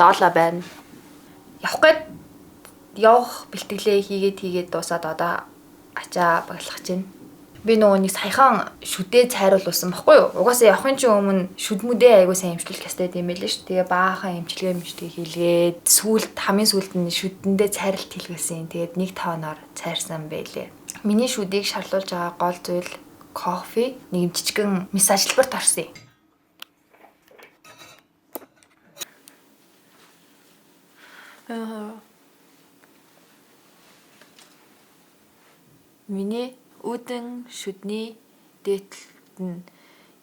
Лоола байна. Явах бэлтгэлээ хийгээд дуусаад одоо ачаа баглах чинь. Би нөгөө нэг саяхан шүдээ цайруулсан баггүй юу? Угаасаа явахын чинь өмнө шүдмүдээ айгуу сайн эмчлүүлэх ёстой юм байлээ шүү. Тэгээ баахан эмчилгээ хийлгээд хамгийн сүүлд нь шүдэндээ цайралт хийлгээсэн. Тэгээд 1-5 нор цайрсан байлээ. Миний шүдийг шарлуулж байгаа гол зүйл кофе, нэг жижигэн массажлбарт орсон юм. Миний үүдэн шүдний дээдлэлт нь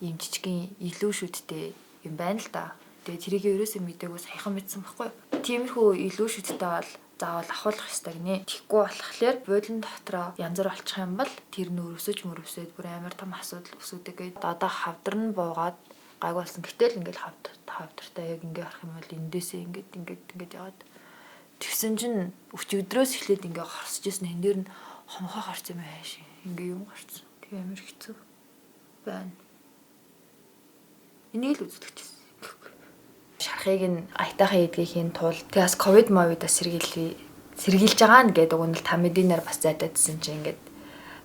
ийм жижигэн илүү шүдтэй юм байна л да. Тэгээ тэрийг ерөөсөө мэдээгүй саяхан мэдсэн байхгүй юу? Тиймэрхүү илүү шүдтэй бол заавал ахуулах ёстой гинэ. Тэгэхгүй болохоор буудлын дотроо янз бүр олчих юм бол тэр нь өрөвсөд бүр амар том асуудал үүсгдэг гэдэг. Одоо хавдар нь буугаад гайг болсон. Гэтэл ингээл хавдартай яг ингээ харах юм бол эндээсээ ингээд яваад тэгсэн чинь өчигдрөөс эхлээд ингээ хорсож ирсэн. Эн дээр нь хомхоо гарч юм ааш. Ингээ юм гарсан. Тэг амар хэцүү байна. Энийг л үздэг. Шархыг нь айтайхан эдгэхийн тулд тэгээс ковид мовидас сэргийлж байгаа нэгэд уг нь тамидинаар бас зайдаадсэн чинь ингээд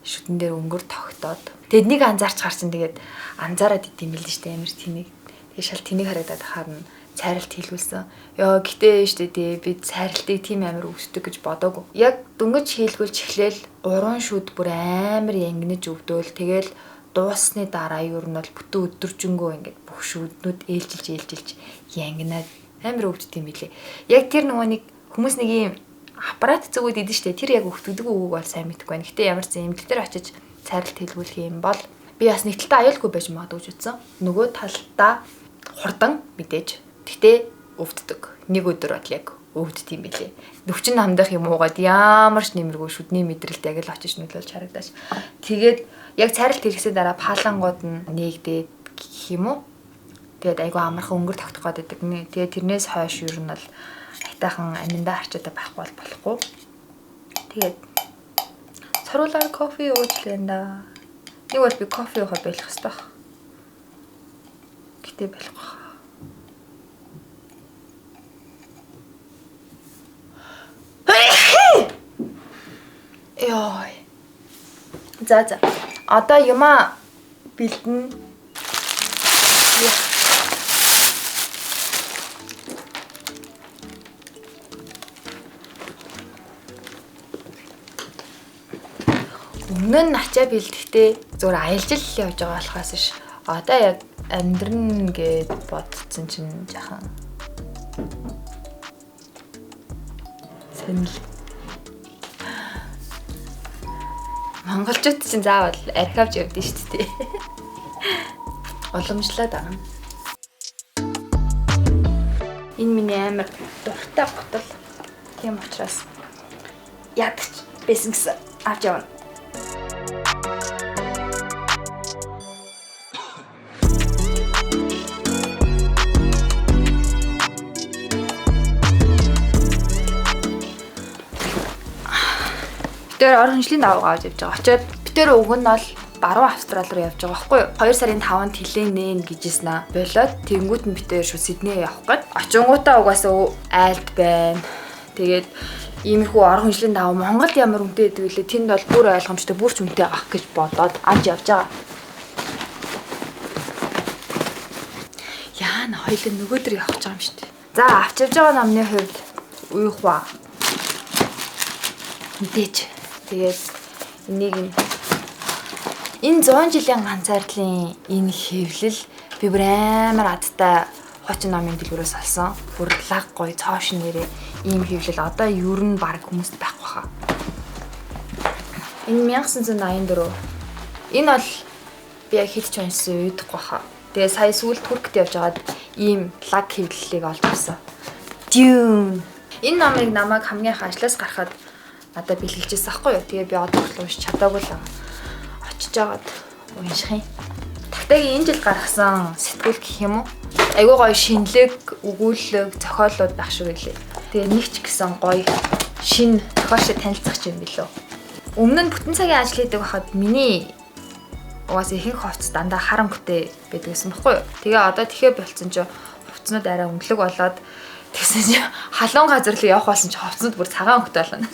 шүтэн дээр өнгөр тогтоод тэднийг анзаарч харсан. Тэгээд анзаараад идэм билээ штэ амар тэнийг. Тэгээ шал тэнийг харагдаад харна цайралт хийлгүүлсэн. Ёо гэтээ штэ тий би цайралтыг тийм амар өвсдөг гэж бодоогүй. Яг дөнгөж хийлгүүлж эхлээл 3 шүд бүр амар янгинаж өвдөөл тэгэл дуусны дараа юу нь бол бүтэн өдөржингөө ингээд бүх шүүднүүд ээлжилж янгинаад амар өвддөг юм билээ. Яг тэр нөгөө нэг хүмүүс нэг юм аппарат зүгүүд идэв штэ тэр яг өвддөг үгүйг бол сайн мэдэхгүй байна. Гэтэ ямар ч эмнэлэг дээр очиж цайралт хийлгүүлэх юм бол би бас нэг талдаа аюулгүй байж магадгүй гэж утсан. Нөгөө талдаа хурдан мэдээж гэтээ өвддөг. Нэг өдөр бол яг өвддөг юм билээ. Нөвчин намдах юм уугаад ямар ч нэмэргүй шүдний мэдрэлт яг л очиж нөлөөлж харагдаж. Тэгээд яг цайралт хийлгэсэн дараа палангууд нь нээгдээд гэх юм уу. Тэгээд айгүй амархан өнгөр тогтох гэдэг. Тэгээд тэрнээс хойш юу нь бол айтайхан аминдаа харчаад байхгүй болохгүй. Тэгээд цоруулаар кофе ууж лэнда. Нэг бол би кофе уух байх хэвээр. Гэтэ болохгүй. Ёй. За. Одоо юма бэлдэн. Өмнө нь ачаа бэлдэхдээ зүгээр аялжил явж байгаа болохоос ш. Одоо яг амьдрын гэд бодсон чинь жахан сонир. Монголчууд чинь заавал архивж явдсан шүү дээ. Уламжлаад байгаа. Энэ миний амар дуртай готл. Тийм учраас ядч байсан гэсэн авч явна. Тэр орон хэмжлийн даваа авч явж байгаа. Очоод битэр уг нь бол баруун Австрали руу явж байгаа байхгүй юу? 2 сарын 5-нд хилэн нээн гэжсэн аа. Болоод тэнгуут нь битэр шууд Сидней явах гээд. Очингуудаа угаасаа айлт байна. Тэгээд иймэрхүү орон хэмжлийн даваа Монголд ямар үнэтэй гэдэг вэ? Тэнд бол бүр ойлгомжтой, бүр ч үнэтэй авах гэж бодоод авч явж байгаа. Яана хоёул нөгөөдөр явах гэж байгаа юм шүү дээ. За авч явж байгаа намны хувьд уйх ба. Мэдээж. Тэгээд энийг энэ 100 жилийн ганцаардлын энэ хэвлэл би бүр амар адтай хочин номын дэлгүүрээс олсон. Бүр лаг гоё цоош нэрээ ийм хэвлэл одоо ер нь баг хүмүүст байхгүй хаа. Энэ 1984. Энэ бол би яг хэд ч уншсан үйдэхгүй хаа. Тэгээ сая сүүл Туркт явж байгаад ийм лаг хэвлэлийг олж авсан. Dune. Энэ номыг намайг хамгийн их ажлаас гарахад надад бэлгэлжсэн аахгүй юу. Тэгээ би одоо уншиж чадаагүй л очиж агаад унших юм. Тагтагийн энэ жил гаргасан сэтгүүл гэх юм уу? Айгуу гоё шинэлэг, өгүүлэг, зохиолууд байх шиг байлээ. Тэгээ нэг ч гэсэн гоё шин зохиолчтой танилцах юм билүү. Өмнө нь бүтэн цагийн ажил хийдэг байхад миний угаасаа ихэнх хувцас дандаа хар өнгөтэй байдаг гэсэн баггүй юу. Тэгээ одоо тэгэхээр болцсон ч хувцснууд арай өнгөлөг болоод Тэгсэн чи халуун газар руу явах болсон чи ховцонд бүр цагаан хөхтэй болоно.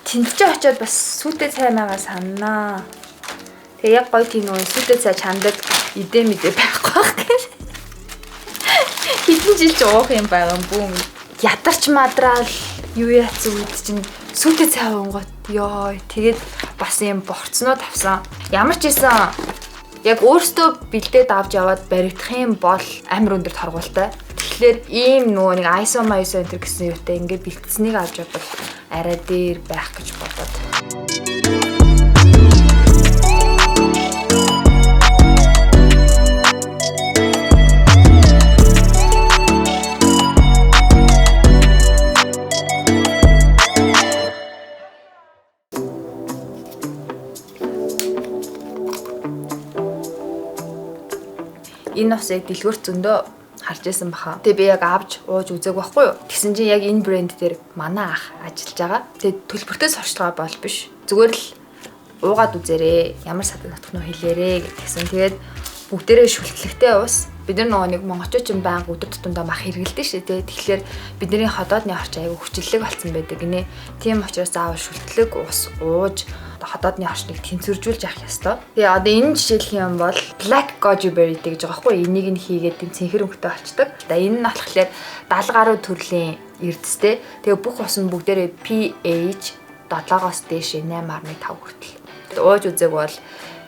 Тэнцэж очиод бас сүтэ цай магаа саннаа. Тэгээ яг гоё тийм нөгөө сүтэ цай чамдаг идэ мэдээ байхгүй байх гэж. Хэдэн жил ч уух юм байгаа юм бүүн. Ядарч мадраал юу яац үед чинь сүтэ цай уунгот ёо тэгээд бас юм борцноо тавсан. Ямар ч исэн яг өөртөө бэлдээд авч яваад баригдах юм бол амар өндөрт харгуултай. Тэгэхээр ийм нөгөө нэг ISO энэ гэсэн юутай ингээд бэлдсэнийг авч явбал арай дээр байх гэж бодоод. Энэ усыг дэлгүүрт зөндөө харж байсан баха. Тэгээ би яг авч ууж үзег байхгүй юу? Тэгсэн чинь яг энэ брэнд дээр манай ах ажиллаж байгаа. Тэгээ төлбөртэй сурчлагаа бол биш. Зүгээр л уугаад үзээрэй. Ямар садаг нутг нөө хэлээрэй гэсэн. Тэгээд бүгдээрээ шүлтлэгтэй ус. Бид нар нөгөө нэг монголчууд ч байнга өдөр тутамдаа мах хэргэлдэж шээ тий. Тэгэхээр бидний ходоодны орч аягүй хүчлэлэг болсон байдаг гинэ. Тийм учраас заавал шүлтлэг ус ууж ходоодны орчныг тэнцвэржүүлж явах ёстой. Тэгээ одоо энэ жишээлх юм бол black goji berry гэж байгаа хгүй. Энийг нь хийгээд тийм цэнхэр өнгөтэй болчдөг. Энэ нь болохоор 70 гаруй төрлийн эрдэстэй. Тэгээ бүх ус нь бүгдээрээ pH 7-оос дээш 8.5 хүртэл. Ууж үзег бол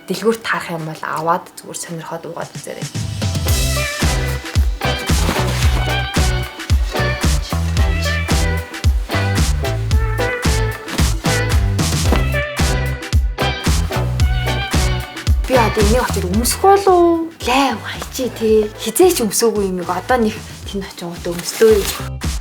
дэлгүүрт харах юм бол аваад зүгээр сонирхоод уугаад үзээрэй. Би одоо энийг очиж өмсөх болов лайв хайчи тий хизээч өмсөөгүй юм одоо нэг тэнд очиж одоо өмслөө.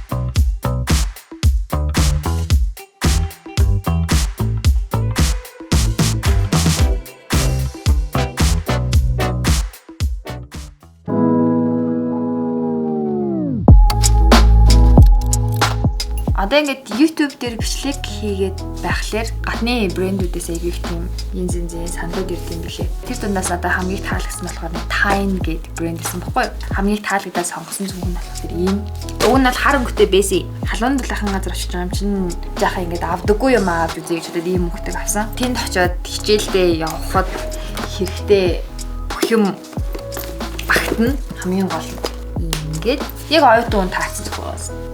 Одоо ингээд YouTube дээр бичлэг хийгээд байхлаар гадны брэндүүдээс аяг их тийм янз сандууд ирдэг юм билээ. Тэр дундаас одоо хамгийн таалагдсан болохоор Tine гэдэг брэнд гэсэн баггүй юу? Хамгийн таалагдаад сонгосон зүйл нь болохоор ийм. Уг нь бол хар өнгөтэй байсан. Халуун дулаахан газар очиж байгаа юм чинь жаахан ингээд авдаггүй юм аа гэж үзье гэж ийм өнгөтэйг авсан. Тэнд очиод хичээлдээ явхад хэрэгтэй бүх юм багтна. Хамгийн гол нь ингээд яг оюутан хүн таацсан зүйл байна.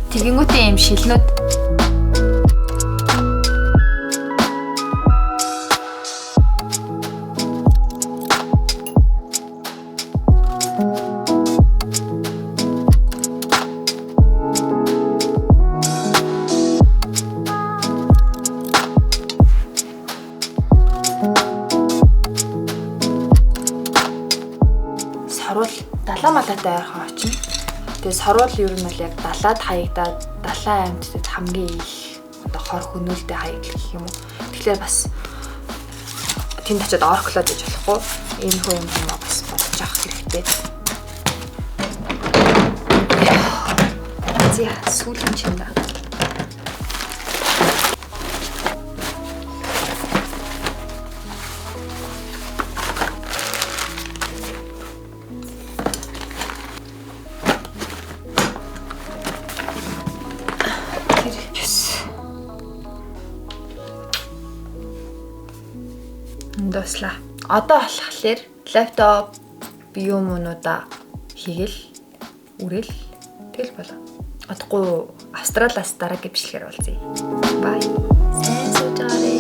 Тэгэнгүүтээ юм шилнүүд саруул далаа малаатай ойрхон очино. Тэгээ саруул ер нь бол яг далаад хаягдаад далайн амьтдад хамгийн их одоо хор хөнөөлтэй хаяг гэх юм уу. Тэгэхээр бас тэнд очиод орклоод гэж болохгүй. Энэ хөө юм бас бодож авах хэрэгтэй. Зя сүүлийн чинь даа. Дуслаа. Одоо болохоор лаптоп биомунуудаа хийгээл үрэл тэгэл болоо. Одохгүй Австралиас дараагийн бичлэгээр уулзъя. Бай. Сайн суугаарай.